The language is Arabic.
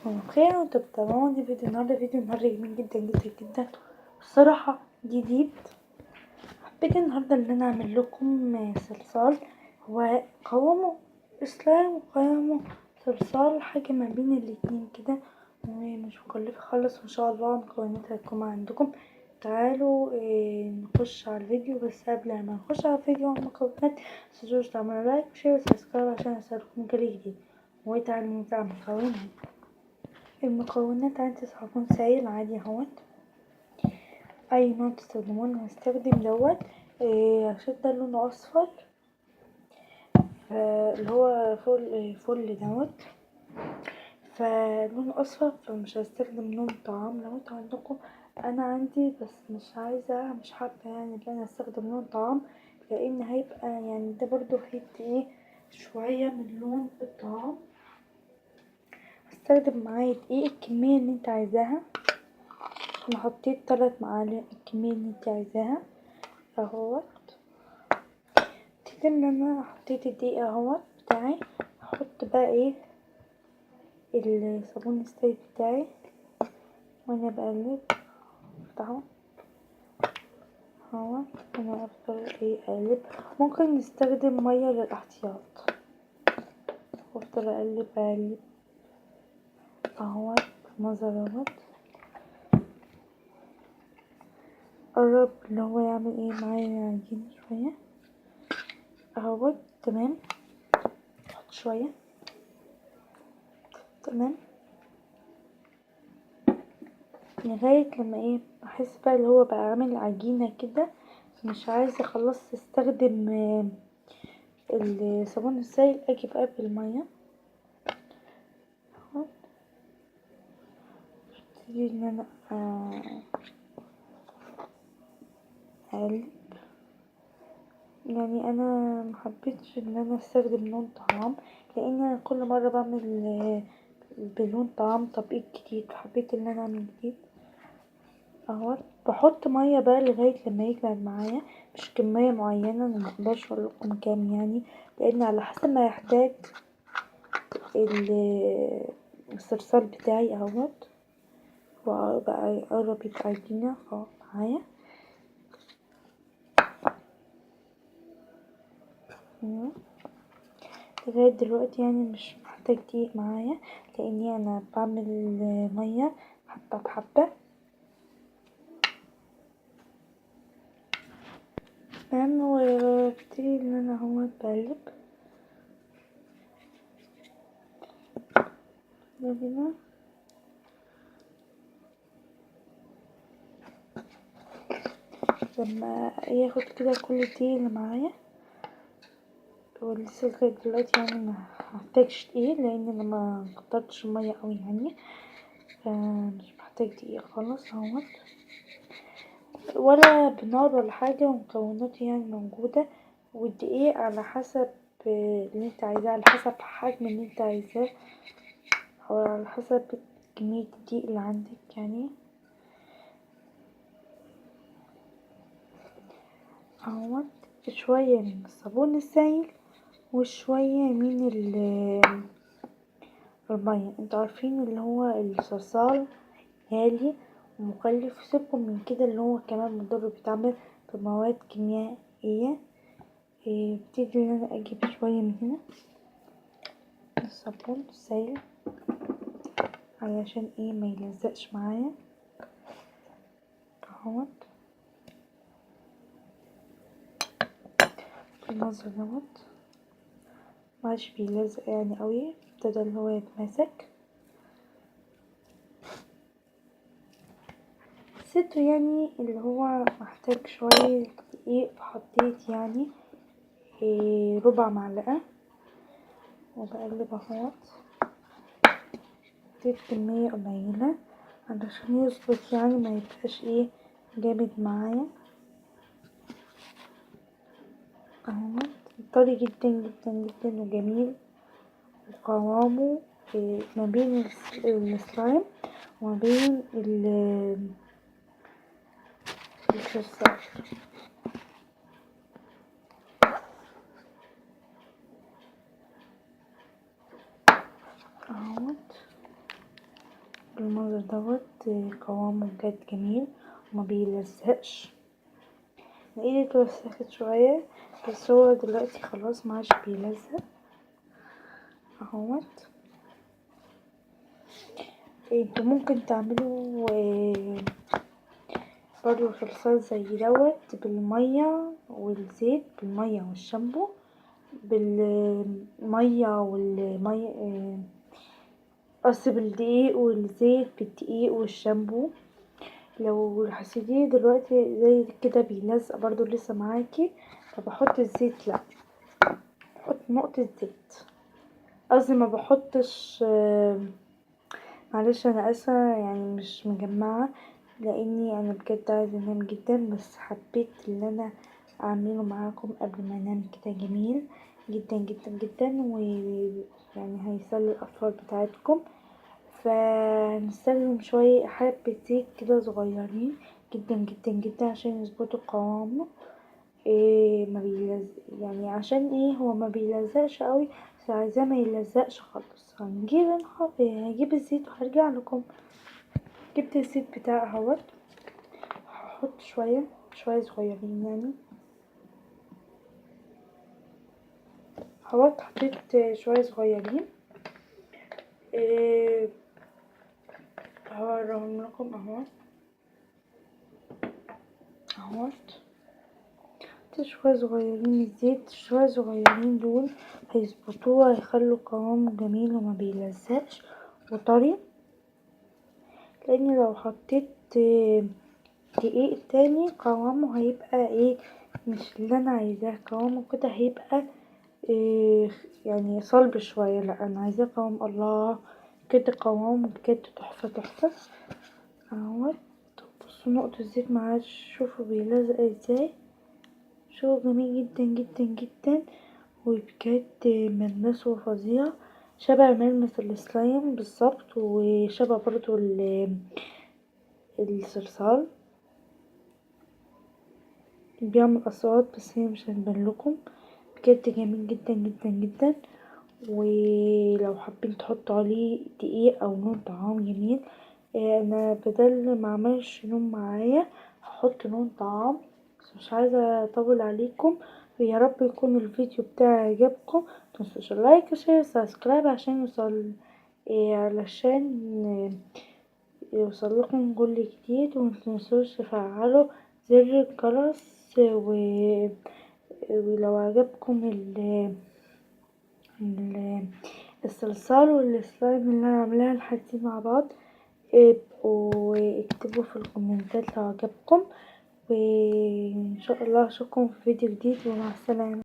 بخير وانتوا بتابعوني فيديو النهارده جميل جدا جدا جدا. الصراحة جديد. حبيت النهارده ان انا اعمل لكم صلصال. هو قوامه اسلام وقوامه صلصال، حاجة ما بين الاتنين كده، ومش مكلفة خالص وان شاء الله مكوناتها هتكون عندكم. تعالوا نخش على الفيديو. بس قبل ما نخش على الفيديو على المكونات متنسوش تعملوا لايك وشير وسبسكرايب عشان يوصلكم كل جديد. وتعالوا نبدأ المكونات. المكونات عندي صابون سائل عادي اهوت، اي نوع تستخدمونه هستخدم دوت. عشان ده لونه اصفر، اللي هو فل دوت، فلونه اصفر، فمش هستخدم لون طعام. لو انتوا عندكم، انا عندي بس مش حابه يعني ان انا استخدم لون طعام، لان هيبقى يعني ده برضو هيدي شويه من لون الطعام. هستخدم معايا دقيق الكميه اللي انت عايزاها. انا حطيت 3 معالق الكميه اللي انت عايزاها اهوت. كده ان انا حطيت الدقيق اهوت بتاعي. هحط بقى الصابون السائل بتاعي وانا بقلب اهو انا افضل اقلب. ممكن نستخدم ميه للاحتياط، وافضل اقلب اهوت بالمنظر اهوت. قرب اللي هو يعمل معايا عجينة شوية اهوت. تمام، احط شوية. تمام، لغاية لما احس بقى اللي هو بقى عامل عجينة كده. مش عايزة خلاص استخدم الصابون السائل، اجي بقى بالمية اهو. ابتدي ان انا اقلب. يعني انا محبتش ان انا استخدم لون طعام، لان انا كل مرة بعمل بلون طعام تطبيق جديد، حبيت ان انا اعمل جديد اهو. بحط ميه بقى لغايه لما يجمد معايا، مش كميه معينه، انا مقدرش اقول لكم كام يعني، لان على حسب ما يحتاج الصلصال بتاعي اهوت. وبقى يقرب يبقى عجينه اهو معايا. لغايه دلوقتي يعني مش محتاج دقيق معايا، لاني انا بعمل ميه حبه بحبه. تمام، وابتدي ان انا اهو بقلب بينا لما ياخد كده كل الدقيق اللي معايا. ولسه لغاية دلوقتي يعني ما هحتاجش دقيق، لان انا ما كترتش المية اوي يعني، فمش محتاج دقيق خالص اهوت، ولا بنار ولا حاجة. ومكوناتي يعني موجودة، والدقيق على حسب اللي انت عايزاه، على حسب حجم اللي انت عايزاه، او على حسب كمية الدقيق اللي عندك يعني اهوت. شوية من الصابون السائل وشوية من المية. انتوا عارفين اللي هو الصلصال غالي ومكلف، سيبكم من كده اللي هو كمان مضر، بيتعمل بمواد كيميائية. ابتدي ان انا اجيب شوية من هنا الصابون السائل علشان ما يلزقش معايا اهوت المنظر دوت. معش بيلزق يعني قوي، ابتدى اللي هو يتماسك. حسيته يعني اللي هو محتاج شوية دقيق، فحطيت يعني ربع معلقة وبقلب اهوت. حطيت كمية قليلة علشان يظبط يعني ما يبقاش جامد معايا اهوت. طري جدا جدا جدا وجميل، وقوامه ما بين السلايم وما بين الصلصال اهوت. بالمنظر دوت. قوامه بجد جميل وما بيلزقش. ايدي اتوسخت شوية بس هو دلوقتي خلاص معاش بيلزق اهوت. انتوا ممكن تعملوا برضو صلصال زي دوت بالمية والزيت، بالمية والشامبو، بالمية والمية قصدي بالدقيق والزيت، بالدقيق والشامبو. لو حسيتيه دلوقتي زي كده بيلزق برضو لسه معاكي، فبحط الزيت، لا بحط نقطة زيت، قصدي ما بحطش معلش انا اسفة يعني مش مجمعة، لاني انا بجد عايزة انام جدا، بس حبيت ان انا اعمله معاكم قبل ما انام كده. جميل جدا جدا جدا، ويعني هيسلي الاطفال بتاعتكم. فنستخدم شوية حبة زيت كده صغيرين جدا جدا جدا عشان يظبطوا قوامه. ما بيلزق يعني، عشان هو ما بيلزقش قوي، بس عايزاه ما يلزقش خالص. هجيب الزيت وهرجع لكم. جبت الزيت بتاع اهوت، هحط شوية صغيرين يعني اهوت. حطيت شوية صغيرين هوريهم لكم اهوت. شوية صغيرين الزيت، شوية صغيرين دول هيظبطوه، هيخلوا قوامه جميل وما بيلزقش وطري. لان لو حطيت دقيق تاني قوامه هيبقى مش اللي انا عايزاه. قوامه كده هيبقى يعني صلب شوية، لا انا عايزاه قوام الله كده، قوامه بجد تحفة تحفة اهوت. بصوا نقطة الزيت معاش، شوفوا بيلزق ازاي، شو جميل جدا جدا جدا، وبجد ملمسه فظيع، شبه ملمس السلايم بالظبط، وشبه برضو الصلصال. بيعمل اصوات بس هي مش هتبان لكم. بجد جميل جدا جدا جدا. ولو حابين تحطوا عليه دقيق او نوع طعام جميل، انا بدل ما عملش نوم معايا هحط نوع طعام، بس مش عايزه اطول عليكم. ويا رب يكون الفيديو بتاعي عجبكم. متنسوش اللايك وشير سبسكرايب عشان يوصل لكم كل جديد، ومتنسوش تفعلوا زر الجرس. ولو عجبكم ال- الصلصال والسلايم اللي انا عاملاها الحاجتين مع بعض، ابقوا اكتبوا في الكومنتات لو عجبكم. وان شاء الله اشوفكم في فيديو جديد، ومع السلامة.